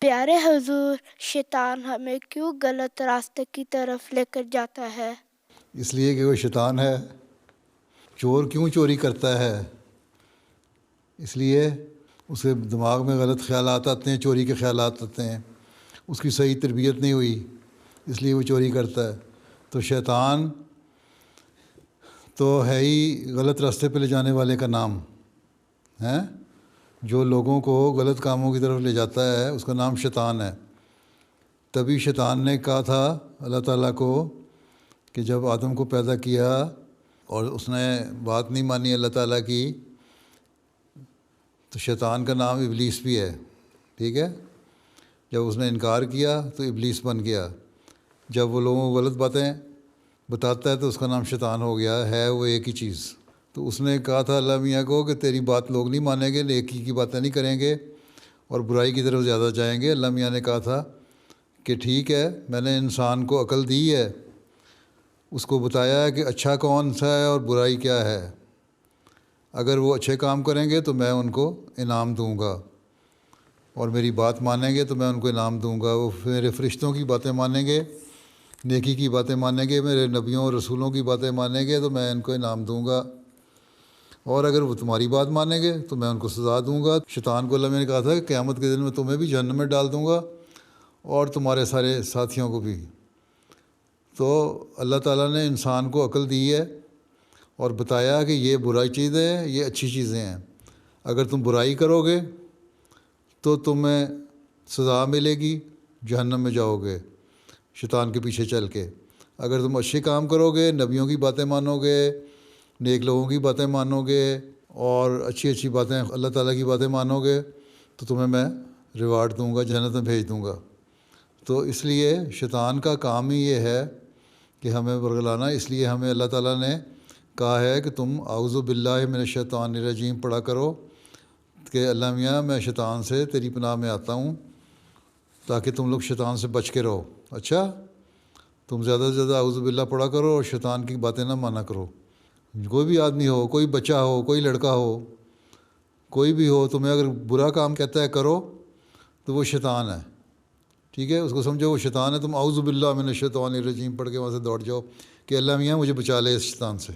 پیارے حضور، شیطان ہمیں کیوں غلط راستے کی طرف لے کر جاتا ہے؟ اس لیے کہ وہ شیطان ہے۔ چور کیوں چوری کرتا ہے؟ اس لیے اس کے دماغ میں غلط خیالات آتے ہیں، چوری کے خیالات آتے ہیں، اس کی صحیح تربیت نہیں ہوئی، اس لیے وہ چوری کرتا ہے۔ تو شیطان تو ہے ہی غلط راستے پہ لے جانے والے کا نام ہے، جو لوگوں کو غلط کاموں کی طرف لے جاتا ہے اس کا نام شیطان ہے۔ تبھی شیطان نے کہا تھا اللہ تعالیٰ کو کہ جب آدم کو پیدا کیا اور اس نے بات نہیں مانی اللہ تعالیٰ کی، تو شیطان کا نام ابلیس بھی ہے، ٹھیک ہے۔ جب اس نے انکار کیا تو ابلیس بن گیا، جب وہ لوگوں کو غلط باتیں بتاتا ہے تو اس کا نام شیطان ہو گیا ہے، وہ ایک ہی چیز۔ تو اس نے کہا تھا اللہ میاں کو کہ تیری بات لوگ نہیں مانیں گے، نیکی کی باتیں نہیں کریں گے اور برائی کی طرف زیادہ جائیں گے۔ اللہ میاں نے کہا تھا کہ ٹھیک ہے، میں نے انسان کو عقل دی ہے، اس کو بتایا ہے کہ اچھا کون سا ہے اور برائی کیا ہے۔ اگر وہ اچھے کام کریں گے تو میں ان کو انعام دوں گا، اور میری بات مانیں گے تو میں ان کو انعام دوں گا۔ وہ میرے فرشتوں کی باتیں مانیں گے، نیکی کی باتیں مانیں گے، میرے نبیوں اور رسولوں کی باتیں مانیں گے تو میں ان کو انعام دوں گا، اور اگر وہ تمہاری بات مانیں گے تو میں ان کو سزا دوں گا۔ شیطان کو اللہ نے کہا تھا کہ قیامت کے دن میں تمہیں بھی جہنم میں ڈال دوں گا اور تمہارے سارے ساتھیوں کو بھی۔ تو اللہ تعالیٰ نے انسان کو عقل دی ہے اور بتایا کہ یہ برائی چیزیں ہیں، یہ اچھی چیزیں ہیں۔ اگر تم برائی کرو گے تو تمہیں سزا ملے گی، جہنم میں جاؤ گے شیطان کے پیچھے چل کے۔ اگر تم اچھے کام کرو گے، نبیوں کی باتیں مانو گے، نیک لوگوں کی باتیں مانو گے اور اچھی اچھی باتیں اللہ تعالیٰ کی باتیں مانو گے تو تمہیں میں ریوارڈ دوں گا، جنت میں بھیج دوں گا۔ تو اس لیے شیطان کا کام ہی یہ ہے کہ ہمیں برگلانا۔ اس لیے ہمیں اللہ تعالیٰ نے کہا ہے کہ تم اعوذ باللہ من الشیطان الرجیم پڑھا کرو کہ اللہ میاں میں شیطان سے تیری پناہ میں آتا ہوں، تاکہ تم لوگ شیطان سے بچ کے رہو۔ اچھا، تم زیادہ سے زیادہ اعوذ باللہ پڑھا کرو اور شیطان کی باتیں نہ مانا کرو۔ کوئی بھی آدمی ہو، کوئی بچہ ہو، کوئی لڑکا ہو، کوئی بھی ہو، تمہیں اگر برا کام کہتا ہے کرو تو وہ شیطان ہے، ٹھیک ہے۔ اس کو سمجھو وہ شیطان ہے، تم اعوذ باللہ من الشیطان الرجیم پڑھ کے وہاں سے دوڑ جاؤ کہ اللہ میاں مجھے بچا لے اس شیطان سے۔